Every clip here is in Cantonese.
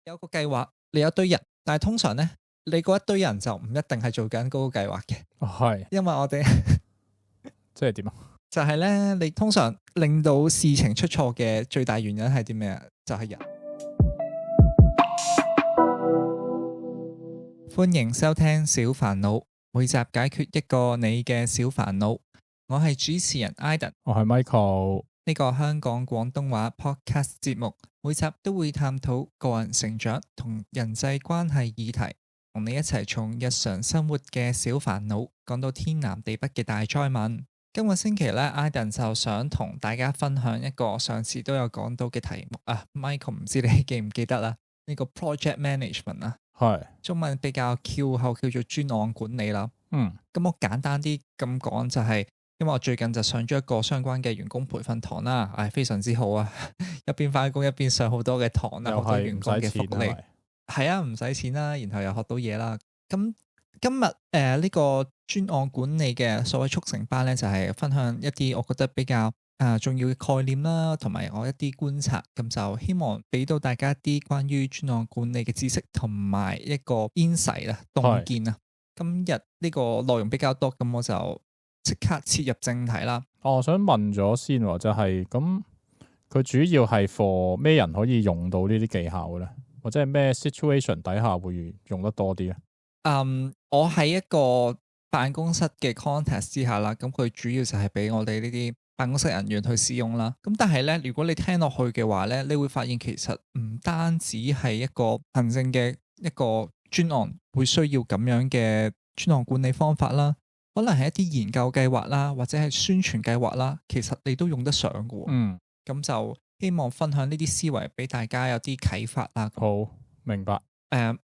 有個計劃，你有一堆人，但係通常咧，你嗰一堆人就唔一定係做緊嗰個計劃嘅。係，因為我哋即係點啊？就係咧，你通常令到事情出錯嘅最大原因係啲咩啊？就係人。歡迎收聽小煩惱，每集解決一個你嘅小煩惱。我係主持人 Iden， 我係 Michael。呢個香港廣東話 podcast 節目，每集都會探討個人成長同人際關係議題，同你一齊從日常生活嘅小煩惱講到天南地北嘅大災問。今個星期咧 Iden 就想同大家分享一個上次都有講到嘅題目啊。Michael 唔知你記唔記得啦？呢個 project management 啊，係中文比較翹口叫做專案管理啦。咁我簡單啲咁講就係，因為我最近就上咗一個相關嘅員工培訓堂啦，非常之好啊！一邊翻工一邊上好多嘅堂啦，好多員工嘅福利，係啊，唔使錢啦，然後又學到嘢啦。咁今日呢個專案管理嘅所謂速成班咧，就係分享一啲我覺得比較重要嘅概念啦，同埋我一啲觀察，咁就希望俾到大家一啲關於專案管理嘅知識，同埋一個 insight 啊，洞見啊。今日呢個內容比較多，咁我就即刻切入正題啦。我想問咗先，就係咁，佢主要係 for 咩人可以用到呢啲技巧嘅咧？或者係咩 situation 底下會用得多啲咧？我喺一個辦公室嘅 context 之下啦，咁佢主要就係俾我哋呢啲辦公室人員去使用啦。咁但係咧，如果你聽落去嘅話咧，你會發現其實唔單止係一個行政嘅一個專案會需要咁樣嘅專案管理方法啦，可能係一啲研究計劃啦，或者係宣傳計劃啦，其實你都用得上嘅。咁就希望分享呢啲思維俾大家有啲啟發啦。好，明白。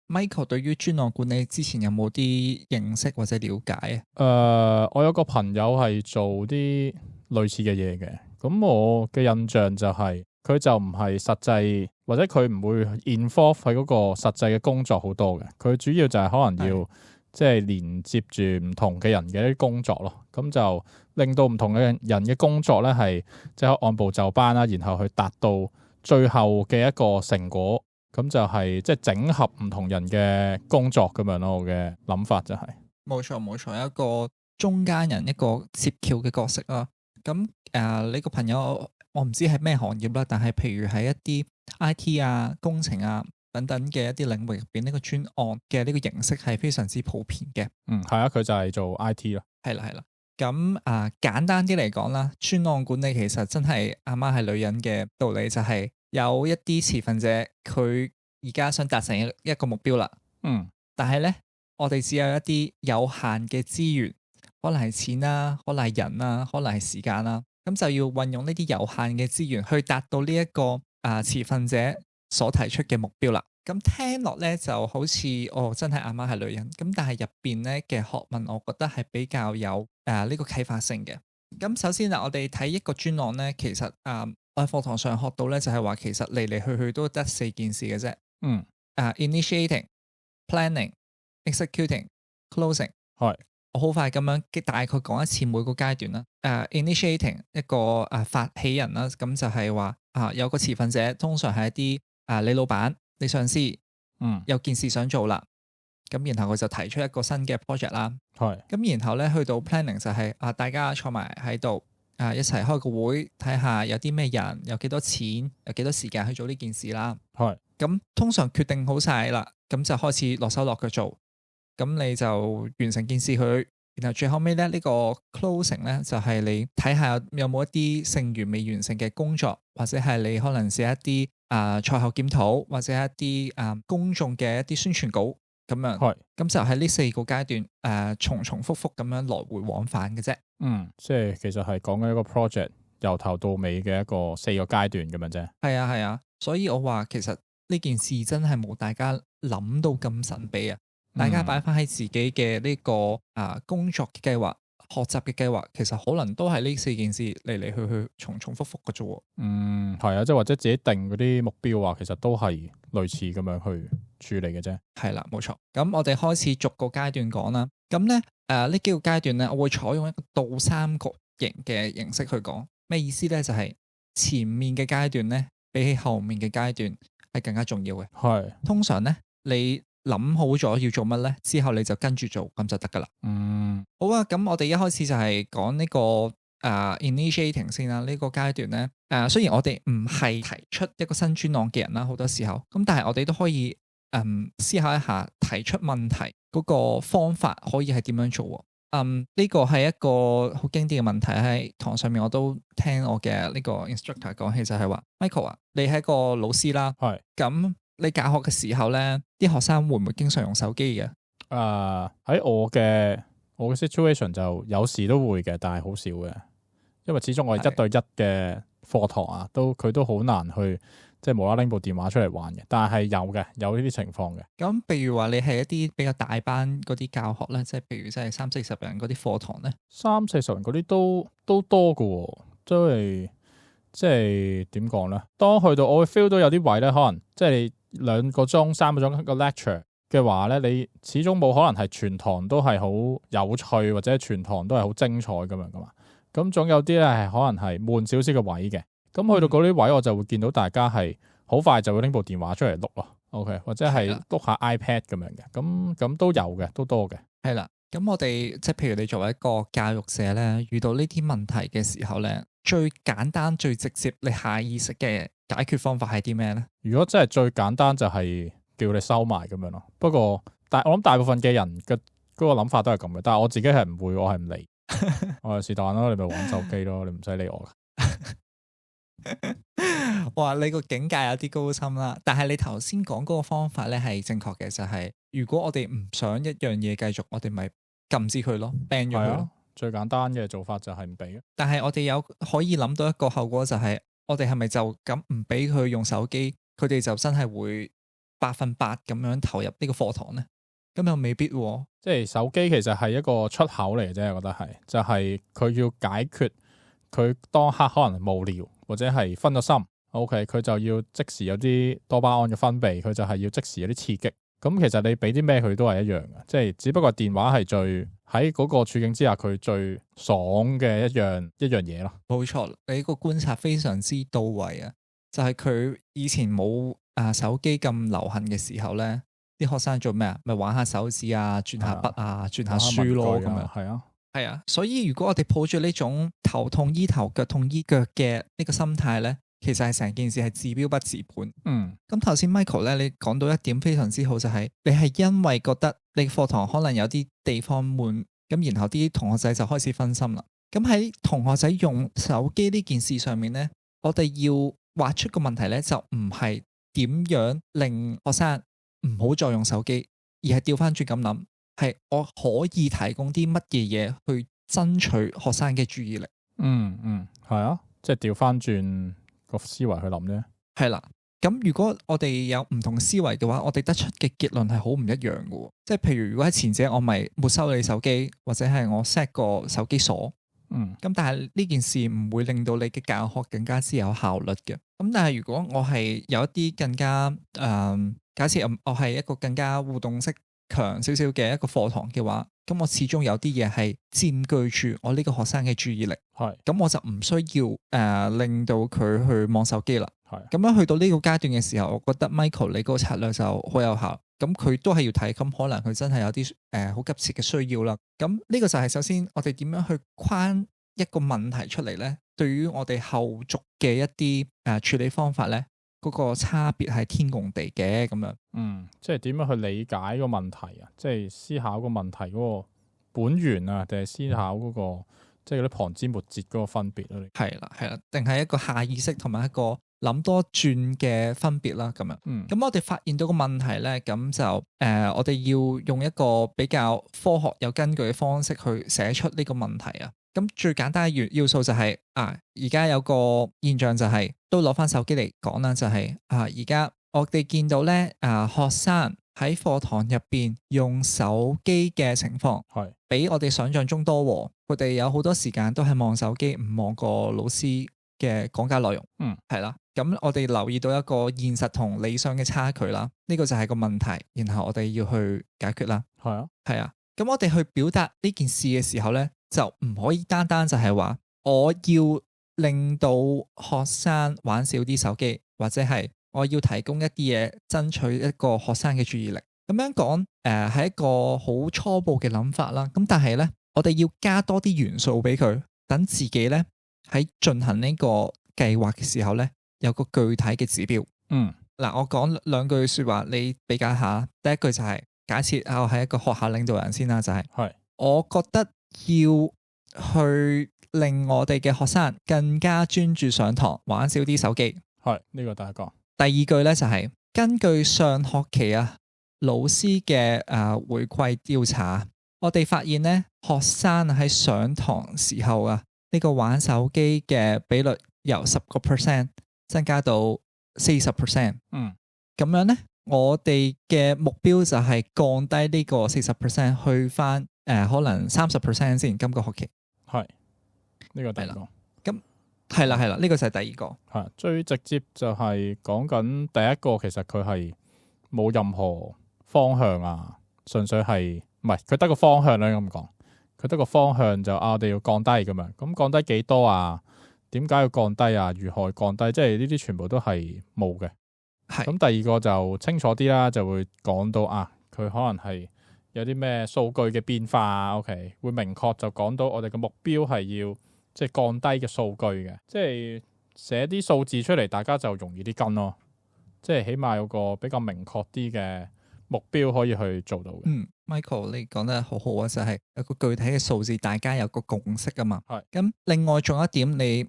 Michael 對於專案管理之前有冇啲認識或者了解啊？我有個朋友係做啲類似嘅嘢嘅，咁我嘅印象就係佢就唔係實際，或者佢唔會 involve 喺嗰個實際嘅工作好多嘅，佢主要就係可能要即係連接住唔同嘅人嘅一啲工作咯，咁就令到唔同嘅人嘅工作咧係即係按部就班啦，然後去達到最後嘅一個成果。咁就係即係整合唔同人嘅工作咁樣咯，我嘅諗法就係。冇錯，一個中間人，一個接橋嘅角色啦。咁你個朋友我唔知係咩行業啦，但係譬如喺一啲 IT 啊、工程啊等等嘅一啲領域入邊，呢個專案嘅呢個形式係非常之普遍嘅。係啊，佢就係做 IT 咯。係啦。咁簡單啲嚟講啦，專案管理其實真係阿媽係女人嘅道理，就係有一啲持份者佢而家想達成一個目標啦。但係咧，我哋只有一啲有限嘅資源，可能係錢啦，可能係人啦，可能係時間啦，咁就要運用呢啲有限嘅資源去達到呢一個持份者所提出嘅目標啦。咁聽落咧就好似真係阿媽係女人，咁但係入邊咧嘅學問，我覺得係比較有呢個啟發性嘅。咁首先我哋睇一個專案咧，其實我喺課堂上學到咧就係話，其實嚟嚟去去都得4件事嘅啫。Initiating、planning、executing、closing。係，我好快咁樣大概講一次每個階段啦。Initiating 一個發起人啦，咁就係話有個持份者，通常係一啲你老闆、你上司，有件事想做啦，咁然後佢就提出一個新嘅 project 啦。咁然後咧去到 planning 就係大家坐埋喺度一齊開個會，睇下有啲咩人，有幾多錢，有幾多時間去做呢件事啦。咁通常決定好晒啦，咁就開始落手落腳做，咁你就完成件事佢。然後最後尾咧呢個 closing 咧就係你睇下有冇一啲剩餘未完成嘅工作，或者係你可能寫一啲賽後檢討，或者一啲公眾嘅一啲宣傳稿咁樣。咁就喺呢4個階段重重複複咁樣來回往返嘅啫。即係其實係講緊一個 project 由頭到尾嘅一個4個階段咁樣啫。係啊，所以我話其實呢件事真係冇大家諗到咁神秘啊！大家擺翻喺自己嘅呢個工作嘅計劃、學習嘅計劃，其實可能都係呢4件事嚟嚟去去重重複複嘅啫。係啊，即係或者自己定嗰啲目標啊，其實都係類似咁樣去處理嘅啫。係啦，冇錯。咁我哋開始逐個階段講啦。咁咧呢幾個階段咧，我會採用一個倒三角形嘅形式去講。咩意思咧？就係前面嘅階段咧，比起後面嘅階段係更加重要嘅。係通常咧，你諗好咗要做乜咧，之後你就跟住做咁就得噶啦。好啊，咁我哋一開始就係講呢個initiating 先啦。呢個階段咧，雖然我哋唔係提出一個新專案嘅人啦，好多時候咁，但係我哋都可以思考一下提出問題嗰個方法可以係點樣做喎。呢個係一個好經典嘅問題，喺堂上面我都聽我嘅呢個 instructor 講起，就係話 Michael 啊，你係一個老師啦，係咁你教學嘅時候咧，啲學生會唔會經常用手機嘅？喺我嘅 situation 就有時都會嘅，但係好少嘅，因為始終我係1對1嘅課堂啊，佢都好難去即係無啦啦拎部電話出嚟玩嘅，但係有嘅，有呢啲情況嘅。咁譬如話你係一啲比較大班嗰啲教學咧，即係譬如即係30-40人嗰啲課堂咧，30-40人嗰啲都多㗎喎，即係點講咧？當去到我會 feel 到有啲位咧，可能即係你2個鐘、3個鐘個 lecture 嘅話咧，你始終冇可能係全堂都係好有趣，或者全堂都係好精彩咁樣噶嘛。咁總有啲咧係可能係悶少少嘅位嘅。咁去到嗰啲位，我就會見到大家係好快就會拎部電話出嚟錄咯。OK， 或者係碌下 iPad 咁樣嘅。咁都有嘅，都多嘅。係啦。咁我哋即係譬如你作為一個教育者咧，遇到呢啲問題嘅時候咧，最簡單、最直接、你下意識嘅解決方法係啲咩咧？如果真係最簡單就係叫你收埋咁樣咯。不過，我諗大部分嘅人嘅嗰個諗法都係咁嘅。但係我自己係唔會，我係唔理。我係是但咯，你咪玩手機咯，你唔使理我噶。哇！你個境界有啲高深啦，但係你頭先講嗰個方法咧係正確嘅，就係如果我哋唔想一樣嘢繼續，我哋咪禁止佢咯，ban咗佢咯。最簡單嘅做法就係唔俾。但係我哋有可以諗到一個後果，就係我哋係咪就咁唔俾佢用手機，佢哋就真係會100%咁樣投入呢個課堂咧？咁又未必喎。即係手機其實係一個出口嚟嘅啫，我覺得係，就係佢要解決佢當刻可能無聊或者係分咗心。OK， 佢就要即時有啲多巴胺嘅分泌，佢就係要即時有啲刺激。咁其實你俾啲咩佢都係一樣嘅，即係只不過電話係最喺嗰個處境之下佢最爽嘅一樣嘢咯。冇錯，你個觀察非常之到位啊！就係佢以前冇手機咁流行嘅時候咧，啲學生做咩啊？咪玩下手指啊，轉下筆啊，轉下書咯咁樣。係啊，所以如果我哋抱住呢種頭痛醫頭，腳痛醫腳嘅呢個心態咧，其實係成件事係治標不治本。咁頭先 Michael 咧，你講到一點非常之好，就係你係因為覺得你課堂可能有啲地方悶，咁然後啲同學仔就開始分心啦。咁喺同學仔用手機呢件事上面咧，我哋要畫出個問題咧，就唔係點樣令學生唔好再用手機，而係調翻轉咁諗，係我可以提供啲乜嘢嘢去爭取學生嘅注意力。係啊，即係調翻轉個思維去諗啫。係啦，咁如果我哋有唔同思維嘅話，我哋得出嘅結論係好唔一樣嘅。即係譬如如果喺前者我咪沒收你手機，或者係我 set 個手機鎖。咁但係呢件事唔會令到你嘅教學更加之有效率嘅。咁但係如果我係有一啲更加假設我係一個更加互動式強少少嘅一個課堂嘅話，咁我始終有啲嘢係佔據住我呢個學生嘅注意力。咁我就唔需要令到佢去望手機啦。咁樣去到呢個階段嘅時候，我覺得 Michael 你嗰個策略就好有效。咁佢都係要睇，咁可能佢真係有啲好急切嘅需要啦。咁呢個就係首先我哋點樣去框一個問題出嚟咧？對於我哋後續嘅一啲處理方法咧，嗰個差別係天共地嘅咁樣。即係點樣去理解個問題啊？即係思考個問題嗰個本源啊，定係思考嗰個即係嗰啲旁枝末節嗰個分別啊？係啦，定係一個下意識同埋一個諗多轉嘅分別啦，咁樣。咁我哋發現到個問題咧，咁就我哋要用一個比較科學有根據嘅方式去寫出呢個問題啊。咁最簡單嘅要素就係而家有個現象就係都攞翻手機嚟講啦，就係而家我哋見到咧學生喺課堂入邊用手機嘅情況係比我哋想象中多喎。佢哋有好多時間都係望手機，唔望個老師嘅講解內容。係啦。咁我哋留意到一個現實同理想嘅差距啦，呢個就係個問題，然後我哋要去解決啦。係啊，咁我哋去表達呢件事嘅時候咧，就唔可以單單就係話我要令到學生玩少啲手機，或者係我要提供一啲嘢，爭取一個學生嘅注意力。咁樣講係一個好初步嘅諗法啦。咁但係咧，我哋要加多啲元素俾佢，等自己咧喺進行呢個計劃嘅時候咧，有個具體嘅指標。嗱，我講兩句説話，你比較下。第一句就係假設我係一個學校領導人先啦，就係我覺得要去令我哋嘅學生更加專注上堂，玩少啲手機。呢個第一個。第二句咧就係根據上學期老師嘅回饋調查，我哋發現咧學生喺上堂時候呢個玩手機嘅比率由10% 增加到40%。咁樣咧，我哋嘅目標就係降低呢個40%去翻可能30% 先。今個學期呢個第二個。咁係啦，呢個就係第二個。最直接就係講緊第一個，其實佢係冇任何方向純粹係唔係佢得個方向咧咁講，佢得個方向就我哋要降低咁樣，咁降低幾多點解要降低如何降低？即係呢啲全部都係冇嘅。咁第二個就清楚啲啦，就會講到佢可能係有啲咩數據嘅變化OK， 會明確就講到我哋嘅目標係要即係降低嘅數據嘅，即係寫啲數字出嚟，大家就容易啲跟咯，即係起碼有個比較明確啲嘅目標可以去做到嘅。Michael 你講得好好就係有個具體嘅數字，大家有個共識嘛。咁另外仲有一點你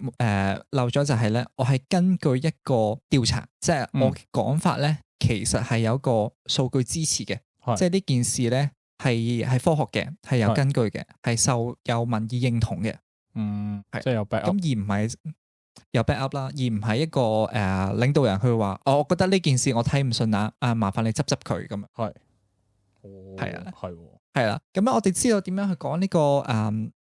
漏咗就係咧，我係根據一個調查，即係我嘅講法咧，其實係有個數據支持嘅，即係呢件事咧係科學嘅，係有根據嘅，係受有民意認同嘅。即係有 back up。咁而唔係有 back up 啦，而唔係一個領導人去話，我覺得呢件事我睇唔順眼，麻煩你執佢咁樣。係啦，咁我哋知道點樣去講呢個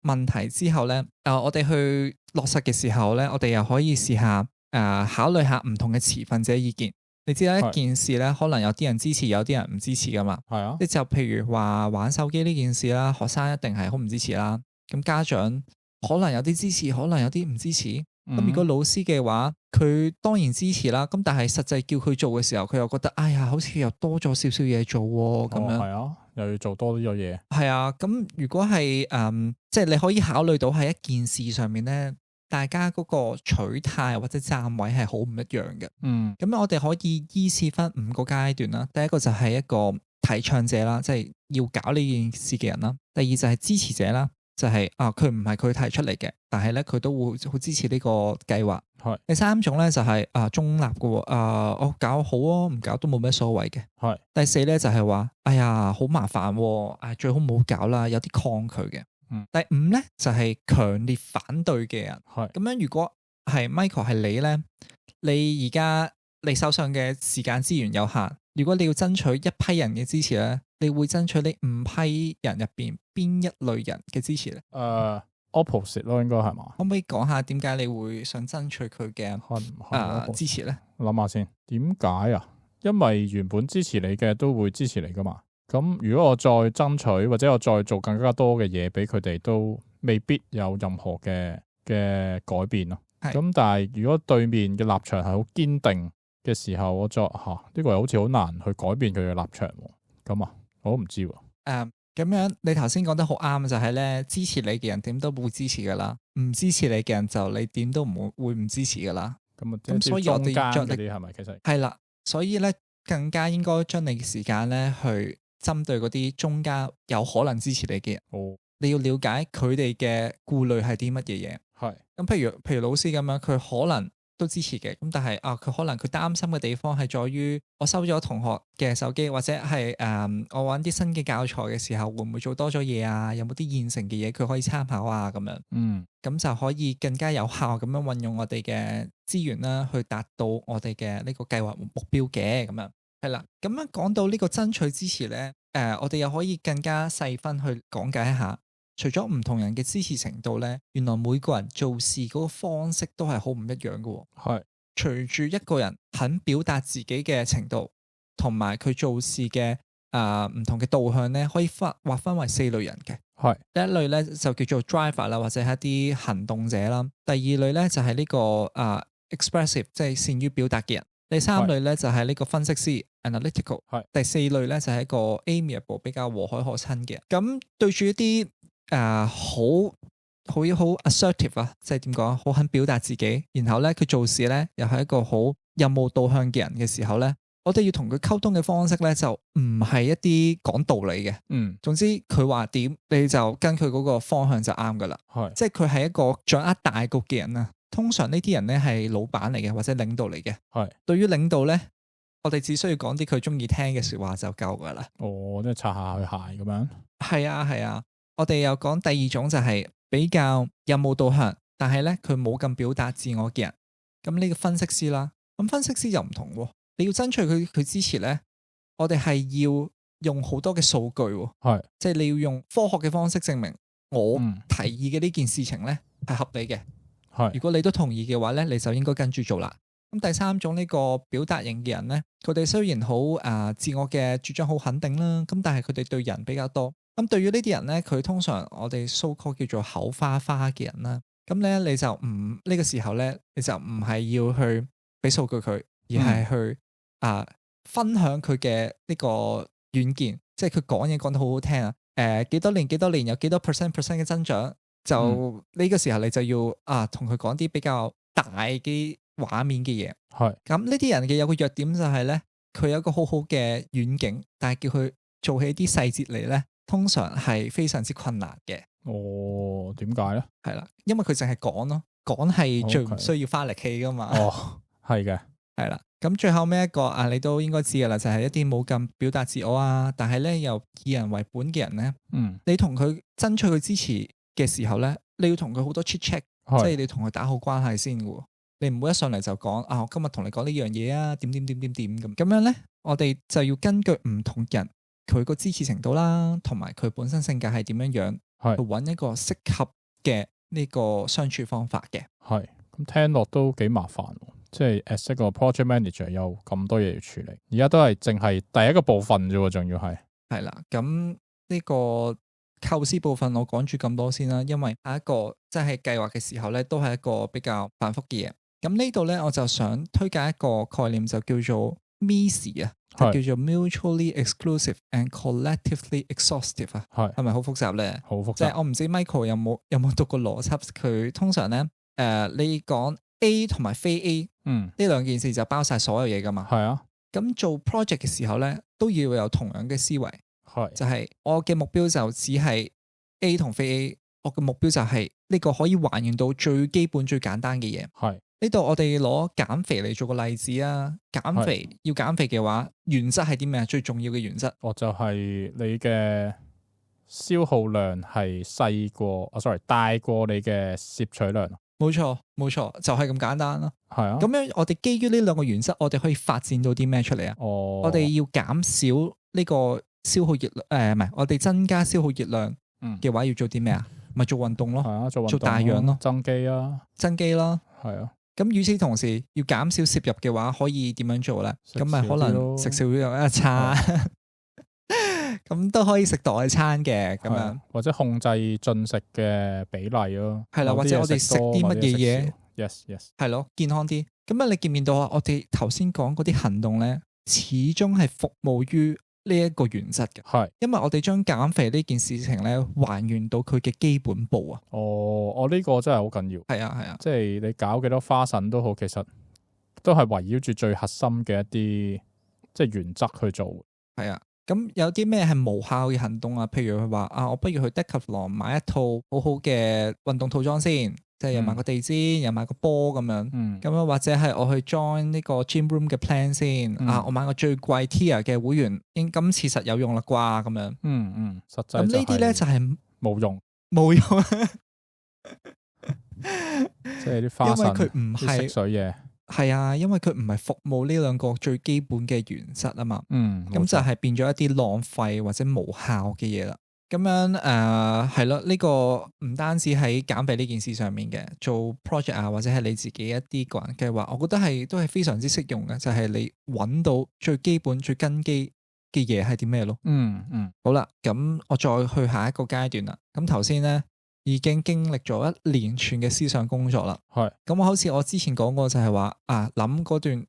問題之後咧，我哋去落實嘅時候咧，我哋又可以試下考慮下唔同嘅持份者意見。你知道一件事咧，可能有啲人支持，有啲人唔支持噶嘛。即就譬如話玩手機呢件事啦，學生一定係好唔支持啦。咁家長可能有啲支持，可能有啲唔支持。咁如果老師嘅話，佢當然支持啦。咁但係實際叫佢做嘅時候，佢又覺得哎呀，好似又多咗少少嘢做咁樣。又要做多呢個嘢。咁如果係即係你可以考慮到喺一件事上面咧，大家嗰個取態或者站位係好唔一樣嘅。咁我哋可以依次分5個階段啦。第一個就係一個提倡者啦，即係要搞呢件事嘅人啦。第二就係支持者啦。就係佢唔係佢提出嚟嘅，但係咧佢都會好支持呢個計劃。第三種咧就係中立嘅，我搞好唔搞都冇咩所謂嘅。第四咧就係話，哎呀好麻煩，最好唔好搞啦，有啲抗拒嘅。第5咧就係強烈反對嘅人。咁樣如果係 Michael 係你咧，你而家你手上嘅時間資源有限，如果你要爭取一批人嘅支持咧，你會爭取呢5批人入邊邊一類人嘅支持咧？Opposite 咯，應該係嘛？可唔可以講下點解你會想爭取佢嘅支持咧？諗下先，點解因為原本支持你嘅都會支持你噶嘛。咁如果我再爭取或者我再做更加多嘅嘢俾佢哋，都未必有任何嘅改變咯。咁但係如果對面嘅立場係好堅定嘅時候，我作呢個好似好難去改變佢嘅立場。咁我都唔知喎。咁樣你頭先講得好啱，就係咧支持你嘅人點都會支持噶啦，唔支持你嘅人就你點都唔會唔支持噶啦。咁所以我哋將你係咪其實係啦，所以咧更加應該將你嘅時間咧去針對嗰啲中間有可能支持你嘅人。你要了解佢哋嘅顧慮係啲乜嘢嘢。咁譬如老師咁樣，佢可能都支持嘅，咁但係佢可能佢擔心嘅地方係在於我收咗同學嘅手機，或者係我玩啲新嘅教材嘅時候會唔會做多咗嘢有冇啲現成嘅嘢佢可以參考咁樣。咁就可以更加有效咁樣運用我哋嘅資源啦，去達到我哋嘅呢個計劃目標嘅。咁樣係啦。咁樣講到呢個爭取支持咧，我哋又可以更加細分去講解一下。除咗唔同人嘅支持程度咧，原來每個人做事嗰個方式都係好唔一樣嘅。隨住一個人肯表達自己嘅程度，同埋佢做事嘅唔同嘅導向咧，可以劃分為4類人嘅。第一類咧就叫做 driver 啦，或者係一啲行動者啦。第二類咧就係呢個expressive，即係善於表達嘅人。第三類咧就係呢個分析師 analytical，係第四類咧就係一個 amiable 比較和藹可親嘅。咁對住一啲好 assertive 啊，即係點講，好肯表達自己，然後咧佢做事咧又係一個好任務導向嘅人嘅時候咧，我哋要同佢溝通嘅方式咧就唔係一啲講道理嘅。總之佢話點你就跟佢嗰個方向就啱噶啦。即係佢係一個掌握大局嘅人啊。通常呢啲人咧係老闆嚟嘅或者領導嚟嘅。對於領導咧，我哋只需要講啲佢中意聽嘅說話就夠噶啦。即係擦下佢鞋咁樣。係啊。我哋又講第二種就係比較任務導向，但係咧佢冇咁表達自我嘅人。咁呢個分析師啦，咁分析師又唔同喎。你要爭取佢支持咧，我哋係要用好多嘅數據，即係你要用科學嘅方式證明我提議嘅呢件事情咧係合理嘅。如果你都同意嘅話咧，你就應該跟住做啦。咁第三種呢個表達型嘅人咧，佢哋雖然好自我嘅主張好肯定啦，咁但係佢哋對人比較多。咁對於呢啲人咧，佢通常我哋 so call 叫做口花花嘅人啦。咁咧你就唔呢個時候咧，你就唔係要去俾數據佢，而係去分享佢嘅呢個遠見，即係佢講嘢講得好好聽啊。幾多年有幾多 percent 嘅增長。就呢個時候你就要同佢講啲比較大嘅畫面嘅嘢。咁呢啲人嘅有個弱點就係咧，佢有一個好好嘅遠景，但係叫佢做起啲細節嚟咧，通常係非常之困難嘅。點解咧？係啦，因為佢淨係講咯，講係最唔需要花力氣噶嘛。係嘅，係啦。咁最後尾一個你都應該知噶啦，就係一啲冇咁表達自我啊，但係咧又以人為本嘅人咧。你同佢爭取佢支持嘅時候咧，你要同佢好多 chit chat，即係你同佢打好關係先嘅。你唔好一上嚟就講我今日同你講呢樣嘢啊，點咁樣咧，我哋就要根據唔同人佢個支持程度啦，同埋佢本身性格係點樣去揾一個適合嘅呢個相處方法嘅。咁聽落都幾麻煩，即係 as 一個 project manager 有咁多嘢要處理，而家都係淨係第一個部分啫，仲要係啦。咁呢個構思部分我講住咁多先啦，因為下一個即係計劃嘅時候咧，都係一個比較繁複嘅嘢。咁呢度咧，我就想推介一個概念，就叫做 MIEXE 啊，就叫做 Mutually Exclusive and Collectively Exhaustive 啊。係咪好複雜咧？好複雜。即係我唔知 Michael 有冇讀過邏輯？佢通常咧你講 A 同埋非 A，呢兩件事就包晒所有嘢噶嘛。咁做 project 嘅時候咧，都要有同樣嘅思維。就係我嘅目標就只係 A 同非 A， 我嘅目標就係呢個可以還原到最基本最簡單嘅嘢。呢度我哋攞減肥嚟做個例子啊。減肥要減肥嘅話，原則係啲咩啊？最重要嘅原則，就係你嘅消耗量係大過你嘅攝取量。冇錯，就係咁簡單啦。咁樣我哋基於呢兩個原則，我哋可以發展到啲咩出嚟啊？我哋要減少呢個消耗熱量，唔係，我哋增加消耗熱量嘅話要做啲咩啊？咪做運動咯，做大氧咯，增肌啦。咁與此同時要減少攝入嘅話，可以點樣做咧？咁咪可能食少咗一餐，咁都可以食代餐嘅咁樣，或者控制進食嘅比例咯。係啦，或者我哋食啲乜嘢嘢？Yes，係咯，健康啲。咁你見唔見到啊？我哋頭先講嗰啲行動咧，始終係服務於呢一個原則嘅。因為我哋將減肥呢件事情咧還原到佢嘅基本步啊。我呢個真係好緊要。係啊，即係你搞幾多花神都好，其實都係圍繞住最核心嘅一啲即係原則去做。係啊，咁有啲咩係無效嘅行動啊？譬如佢話我不如去 Decathlon 買一套好好嘅運動套裝先。即係又買個地氈，又買個波咁樣，咁樣或者係我去 join 呢個 gym room 嘅 plan 先。我買個最貴 tier 嘅會員，今次實有用啦啩咁樣。實際咁呢啲咧就係冇用，即係啲花神，因為佢唔係食水嘢。係啊，因為佢唔係服務呢兩個最基本嘅原則啊嘛。咁就係變咗一啲浪費或者無效嘅嘢啦。咁樣係咯，呢個唔單止喺減肥呢件事上面嘅，做 project 啊，或者係你自己一啲個人計劃，我覺得都係非常之適用嘅，就係你揾到最基本最根基嘅嘢係啲咩咯。好啦，咁我再去下一個階段啦。咁頭先咧已經經歷咗一連串嘅思想工作啦。咁我好似我之前講過就係話諗嗰段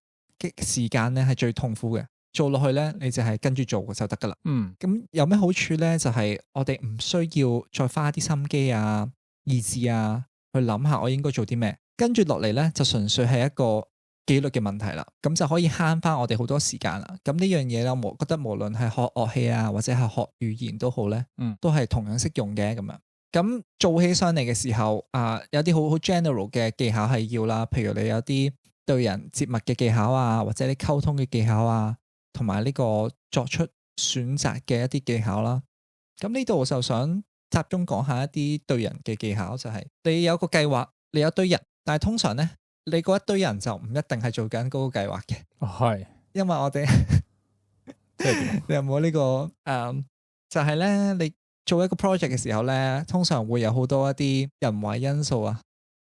嘅時間咧係最痛苦嘅，做落去咧你就係跟住做就得噶啦。嗯，咁有咩好處咧？就係我哋唔需要再花啲心機啊、意志啊去諗下我應該做啲咩，跟住落嚟咧就純粹係一個紀律嘅問題啦。咁就可以慳翻我哋好多時間啦。咁呢樣嘢咧，我覺得無論係學樂器啊或者係學語言都好咧，都係同樣適用嘅咁樣。咁做起上嚟嘅時候有啲好 general 嘅技巧係要啦，譬如你有啲對人接物嘅技巧啊，或者你溝通嘅技巧啊，同埋呢個作出選擇嘅一啲技巧啦。咁呢度我就想集中講下一啲對人嘅技巧，就係你有個計劃，你有一堆人，但係通常咧，你嗰一堆人就唔一定係做緊嗰個計劃嘅。係，因為我哋即係點？你有冇呢個就係咧，你做一個 project 嘅時候咧，通常會有好多一啲人為因素啊。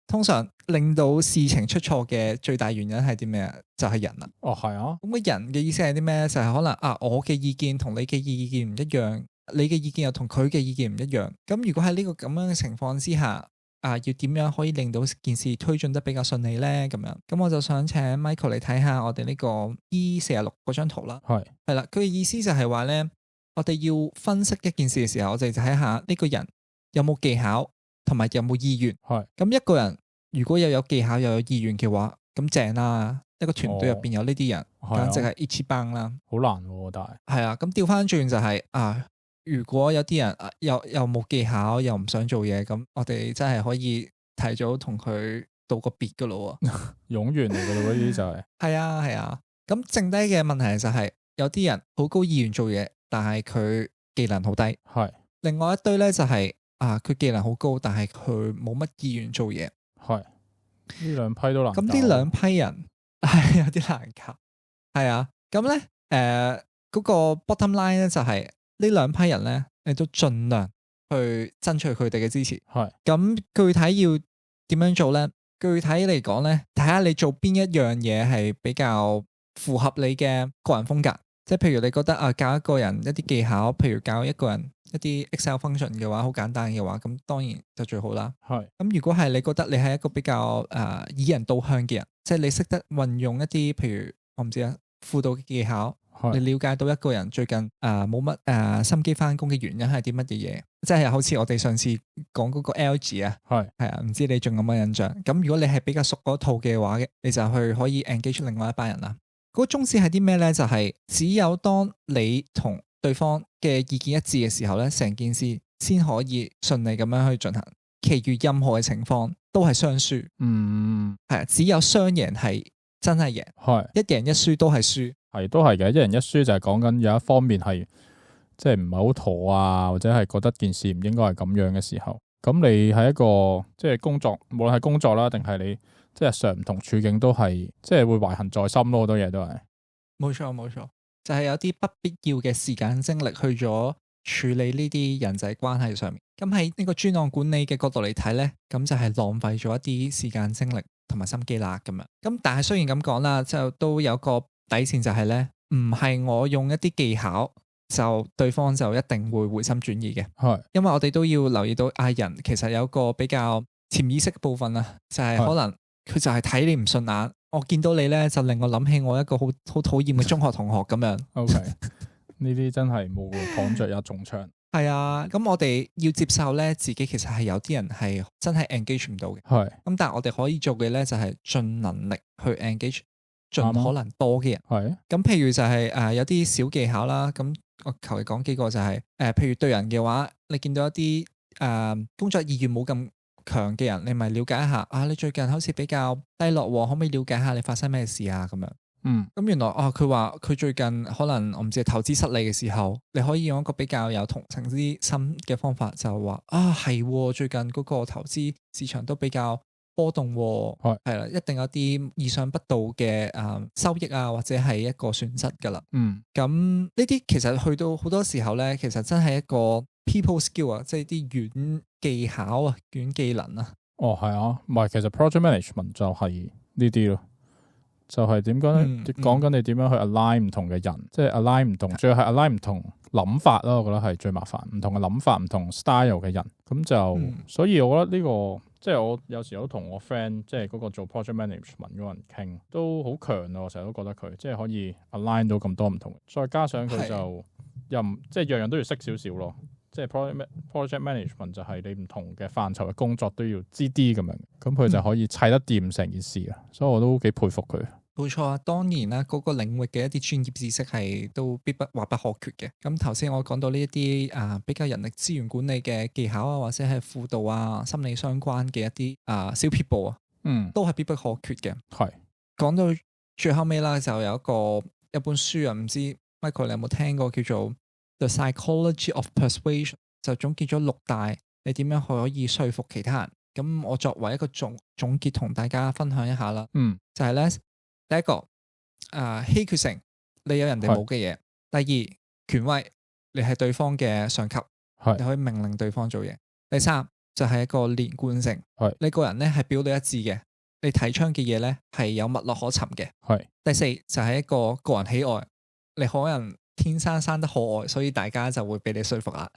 通常令到事情出錯嘅最大原因係啲咩啊？就係人啦。哦，係啊。咁個人嘅意思係啲咩？就係可能我嘅意見同你嘅意見唔一樣，你嘅意見又同佢嘅意見唔一樣。咁如果喺呢個咁樣嘅情況之下，要點樣可以令到件事推進得比較順利咧？咁樣，咁我就想請 Michael 嚟睇下我哋呢個 E46嗰張圖啦。係啦，佢嘅意思就係話咧，我哋要分析一件事嘅時候，我哋就睇下呢個人有冇技巧同埋有冇意願。咁一個人如果又有技巧又有意願嘅話，咁正啦。一個團隊入邊有呢啲人，簡直係一起幫啦。好難喎，但係係啊。咁調翻轉就係如果有啲人又冇技巧又唔想做嘢，咁我哋真係可以提早同佢道個別噶咯。冗員嚟噶咯，嗰啲就係。係啊。咁剩低嘅問題就係有啲人好高意願做嘢，但係佢技能好低。係。另外一堆咧就係佢技能好高，但係佢冇乜意願做嘢。係。呢兩批都難。咁呢兩批人係有啲難搞。係啊。咁咧嗰個 bottom line 咧就係呢兩批人咧，你都盡量去爭取佢哋嘅支持。係。咁具體要點樣做咧？具體嚟講咧，睇下你做邊一樣嘢係比較符合你嘅個人風格。即係譬如你覺得教一個人一啲技巧，譬如教一個人一啲 Excel function 嘅話，好簡單嘅話，咁當然就最好啦。係。咁如果係你覺得你係一個比較以人導向嘅人，即係你識得運用一啲譬如我唔知輔導嘅技巧。你了解到一個人最近冇乜心機翻工嘅原因係啲乜嘢嘢？即係好似我哋上次講嗰個 LG 啊，係唔知你仲有冇印象？咁如果你係比較熟嗰套嘅話，你就去可以 engage 另外一班人啦。嗰個宗旨係啲咩咧？就係只有當你同對方嘅意見一致嘅時候咧，成件事先可以順利咁樣去進行。其餘任何嘅情況都係雙輸。係只有雙贏係真係贏，一贏一輸都係輸。係都係嘅，一人一輸就係講緊有一方面係即係唔係好妥啊，或者係覺得件事唔應該係咁樣嘅時候，咁你喺一個即係工作，無論係工作啦，定係你即係日常唔同處境都係即係會懷恨在心咯，好多嘢都係。冇錯，就係有啲不必要嘅時間精力去咗處理呢啲人際關係上面。咁喺呢個專案管理嘅角度嚟睇咧，咁就係浪費咗一啲時間精力同埋心機啦咁樣。咁但係雖然咁講啦，就都有個底線就係咧，唔係我用一啲技巧就對方就一定會回心轉意嘅。因為我哋都要留意到人其實有個比較潛意識嘅部分啊，就係可能佢就係睇你唔順眼，我見到你咧就令我諗起我一個好討厭嘅中學同學咁樣。OK， 呢啲真係冇躺着也中槍。係啊，咁我哋要接受咧，自己其實係有啲人係真係 engage 唔到嘅。咁但係我哋可以做嘅咧就係盡能力去 engage。盡可能多嘅人，咁譬如就係有啲小技巧啦，咁我求其講幾個就係譬如對人嘅話，你見到一啲工作意願冇咁強嘅人，你咪了解一下你最近好似比較低落，可唔可以了解下你發生咩事啊？咁樣，咁原來佢話佢最近可能我唔知投資失利嘅時候，你可以用一個比較有同情之心嘅方法，就話係最近嗰個投資市場都比較波動係啦，一定有啲意想不到嘅收益啊，或者係一個損失噶啦。咁呢啲其實去到好多時候咧，其實真係一個 people skill 啊，即係啲軟技巧啊、軟技能啊。係啊，唔係其實 project management 就係呢啲咯，就係點講咧？講緊你點樣去 align 唔同嘅人，即係 align 唔同，最後係 align 唔同諗法咯。我覺得係最麻煩，唔同嘅諗法、唔同 style 嘅人，咁就所以我覺得呢個即係我有時都同我 friend，即係嗰個做 project management 嗰個人傾，都好強啊！我成日都覺得佢即係可以 align 到咁多唔同，再加上佢就又唔即係樣樣都要識少少咯。即係 project management 就係你唔同嘅範疇嘅工作都要知啲咁樣，咁佢就可以砌得掂成件事啊！所以我都幾佩服佢。冇錯啊，當然啦，嗰個領域嘅一啲專業知識係都必不或不可缺嘅。咁頭先我講到呢一啲比較人力資源管理嘅技巧啊，或者係輔導啊、心理相關嘅一啲小撇步啊，都係必不可缺嘅。係講到最後尾啦，就有一本書啊，唔知 Michael 你有冇聽過叫做 The Psychology of Persuasion， 就總結咗6大你點樣可以說服其他人。咁我作為一個總結同大家分享一下啦。就係咧。第一個稀缺性，你有人哋冇嘅嘢。第二，權威，你係對方嘅上級，你可以命令對方做嘢。第三就係一個連貫性，你個人咧係表裏一致嘅，你提倡嘅嘢咧係有脈絡可尋嘅。第四就係一個個人喜愛，你可能天生生得可愛，所以大家就會俾你說服啦。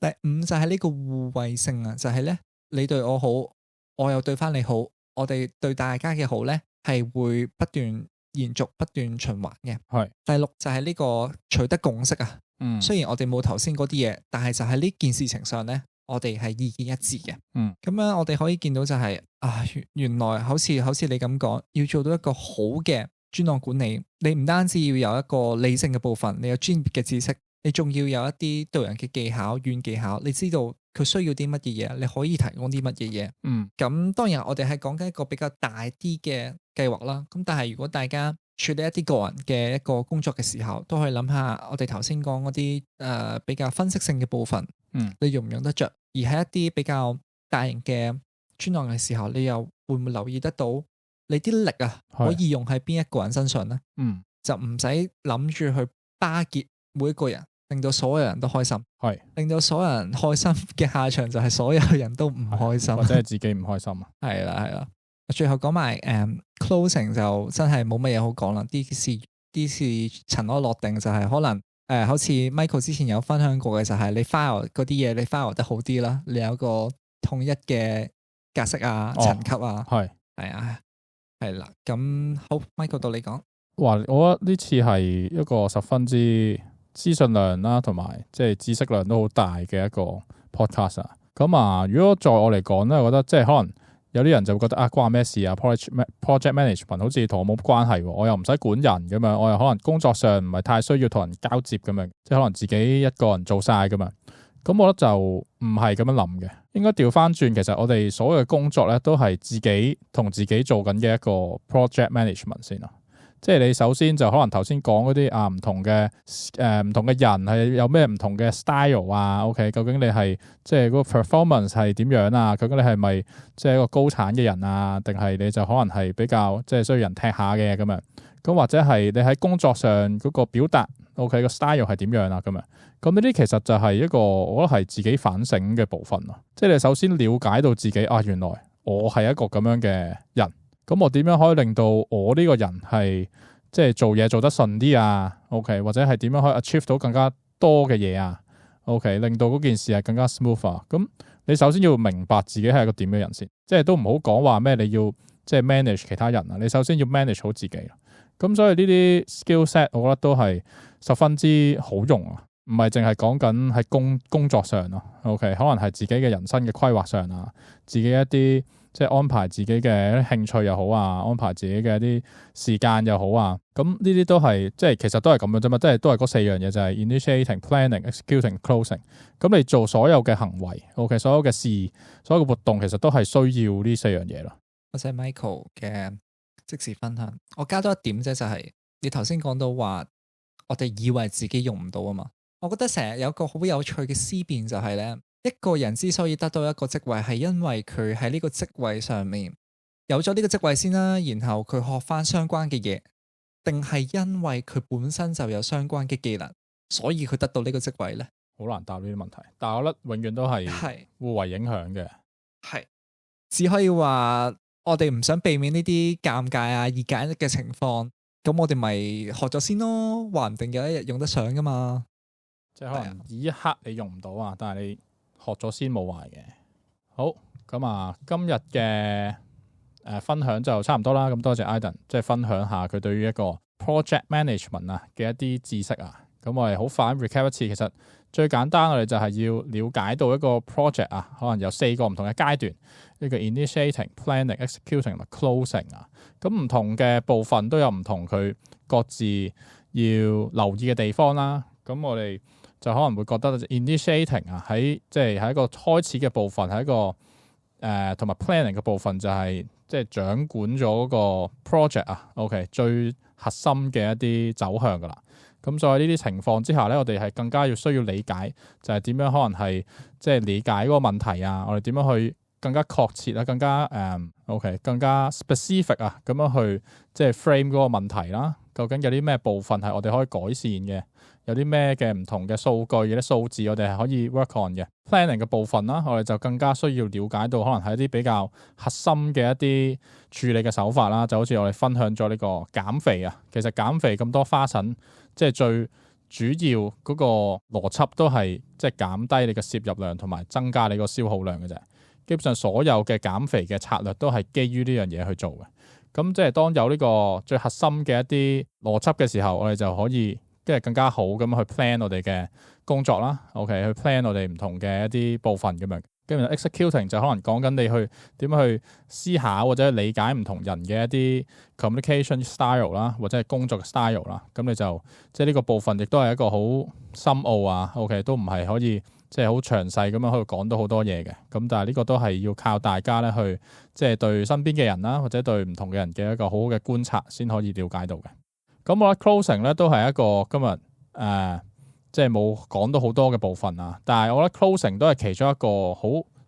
第五就係呢個互惠性啊，就係咧你對我好，我又對翻你好，我哋對大家嘅好咧係會不斷延續、不斷循環嘅。第六就係呢個取得共識啊。雖然我哋冇頭先嗰啲嘢，但係就喺呢件事情上咧，我哋係意見一致嘅。咁樣我哋可以見到就係原來好似你咁講，要做到一個好嘅專案管理，你唔單止要有一個理性嘅部分，你有專業嘅知識，你仲要有一啲對人嘅技巧、軟技巧，你知道佢需要啲乜嘢嘢，你可以提供啲乜嘢嘢。咁當然我哋係講緊一個比較大啲嘅計劃啦。咁但係如果大家處理一啲個人嘅一個工作嘅時候，都可以諗下我哋頭先講嗰啲比較分析性嘅部分，你用唔用得着？而喺一啲比較大型嘅專案嘅時候，你又會唔會留意得到你啲力啊可以用喺邊一個人身上呢？就唔使諗住去巴結每一個人，令到所有人都開心，令到所有人開心嘅下場就係所有人都唔開心，或者係自己唔開心啊。係啦，最後講埋closing 就真係冇乜嘢好講啦。啲事塵埃落定，就係可能好似 Michael 之前有分享過嘅，就係你 file 嗰啲嘢，你 file 得好啲啦，你有個統一嘅格式啊、層級啊，係啦。咁好 ，Michael 到你講。哇！我覺得呢次係一個十分之資訊量啦，同埋即係知識量都好大嘅一個 podcast 啊。咁如果在我嚟講咧，我覺得即係可能有啲人就會覺得關咩事啊 ？project management 好似同我冇關係喎，我又唔使管人咁樣，我又可能工作上唔係太需要同人交接咁樣，即係可能自己一個人做晒咁樣。咁我覺得就唔係咁樣諗嘅，應該調翻轉。其實我哋所有嘅工作咧，都係自己同自己做緊嘅一個 project management 先啦。即係你首先就可能頭先講嗰啲唔同嘅唔同嘅人係有咩唔同嘅 style 啊 ，OK？ 究竟你係即係嗰個 performance 係點樣啊？究竟你係咪即係一個高產嘅人啊？定係你就可能係比較即係需要人踢下嘅咁樣？咁或者係你喺工作上嗰個表達 OK 個 style 係點樣啊？咁樣咁呢啲其實就係一個我覺得係自己反省嘅部分咯。即係你首先了解到自己原來我係一個咁樣嘅人。咁我點樣可以令到我呢個人係即係做嘢做得順啲啊 ？OK， 或者係點樣可以 achieve 到更加多嘅嘢啊 ？OK， 令到嗰件事係更加 smooth 啊。咁你首先要明白自己係一個點嘅人先，即係都唔好講話咩你要即係 manage 其他人啊。你首先要 manage 好自己。咁所以呢啲 skill set 我覺得都係十分之好用啊，唔係淨係講緊喺工作上咯。OK， 可能係自己嘅人生嘅規劃上啊，自己一啲。即係安排自己嘅興趣又好啊，安排自己嘅一啲時間又好啊，咁呢啲都係即係其實都係咁樣啫嘛，即係都係嗰4樣嘢就係 initiating、planning、executing、closing。咁你做所有嘅行為 ，OK， 所有嘅事、所有嘅活動，其實都係需要呢4樣嘢咯。多謝 Michael 嘅即時分享，我加多一點啫，就係你頭先講到話，我哋以為自己用唔到啊嘛。我覺得成日有一個好有趣嘅思辨就係咧。一個人之所以得到一個職位，係因為佢喺呢個職位上面有咗呢個職位先啦，然後佢學翻相關嘅嘢，定係因為佢本身就有相關嘅技能，所以佢得到呢個職位呢？好難答呢啲問題，但係我覺得永遠都係互為影響嘅。係只可以話我哋唔想避免呢啲尷尬啊、二揀一嘅情況，咁我哋咪學咗先咯，話唔定有一日用得上噶嘛。即係可能呢一刻你用唔到啊，但係你學咗先冇壞嘅。好，咁啊，今日嘅分享就差唔多啦。咁多謝 Iden， 即係分享下佢對於一個 project management 嘅一啲知識啊。咁我哋好快 recap 一次，其實最簡單我哋就係要了解到一個 project 可能有4個唔同嘅階段，呢個 initiating、planning、executing 同埋 closing 啊。咁唔同嘅部分都有唔同佢各自要留意嘅地方啦。咁我哋就可能會覺得 initiating 喺即係喺一個開始嘅部分，係一個同埋 planning 嘅部分就係即係掌管咗嗰個 project OK 最核心嘅一啲走向噶啦。咁所以呢啲情況之下咧，我哋係更加要需要理解，就係點樣可能係即係理解嗰個問題我哋點樣去更加確切更加OK 更加 specific 咁樣去即係 frame 嗰個問題啦。究竟有啲咩部分係我哋可以改善嘅？有啲咩嘅唔同嘅數據、有啲數字我哋係可以 work on 嘅。planning 嘅部分啦，我哋就更加需要了解到可能係一啲比較核心嘅一啲處理嘅手法啦。就好似我哋分享咗呢個減肥其實減肥咁多花神，即係最主要嗰個邏輯都係即係減低你嘅攝入量同埋增加你個消耗量嘅啫。基本上所有嘅減肥嘅策略都係基於呢樣嘢去做嘅。咁即係當有呢個最核心嘅一啲邏輯嘅時候，我哋就可以即係更加好咁去 plan 我哋嘅工作啦。OK， 去 plan 我哋唔同嘅一啲部分咁樣。跟住 executing 就可能講緊你去點樣去思考或者理解唔同人嘅一啲 communication style 啦，或者係工作 style 啦。咁你就即係呢個部分亦都係一個好深奧OK， 都唔係可以即係好詳細咁樣可以講到好多嘢嘅。咁但係呢個都係要靠大家咧去即係對身邊嘅人啦，或者對唔同嘅人嘅一個好好嘅觀察先可以了解到嘅。咁我覺得 closing 咧都係一個今日即係冇講到好多嘅部分但係我覺得 closing 都係其中一個好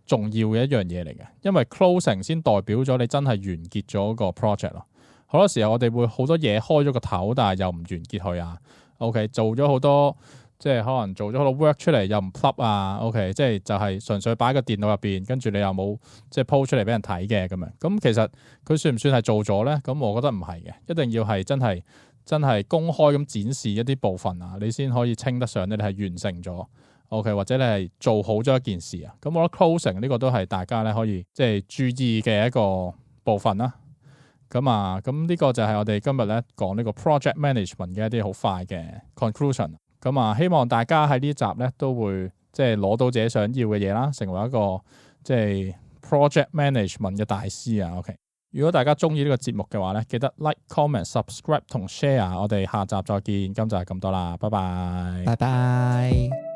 重要嘅一樣嘢嚟嘅，因為 closing 先代表咗你真係完結咗個 project 咯。好多時候我哋會好多嘢開咗個頭，但係又唔完結佢OK， 做咗好多即係可能做咗好多 work 出嚟又唔 plug OK， 即係就係純粹擺喺個電腦入邊，跟住你又冇即係 po 出嚟俾人睇嘅咁樣。咁其實佢算唔算係做咗咧？咁我覺得唔係嘅，一定要係真係公開咁展示一啲部分你先可以稱得上你係完成咗 OK， 或者你係做好咗一件事咁我覺得 closing 呢個都係大家咧可以即係注意嘅一個部分啦。咁呢個就係我哋今日咧講呢個 project management 嘅一啲好快嘅 conclusion。希望大家喺呢集咧都會即係攞到自己想要嘅嘢啦，成為一個即係 project management 嘅大師OK。如果大家中意呢個節目嘅話咧，記得 like、comment、subscribe 同 share。我哋下集再見，今集係咁多啦，拜拜。拜拜。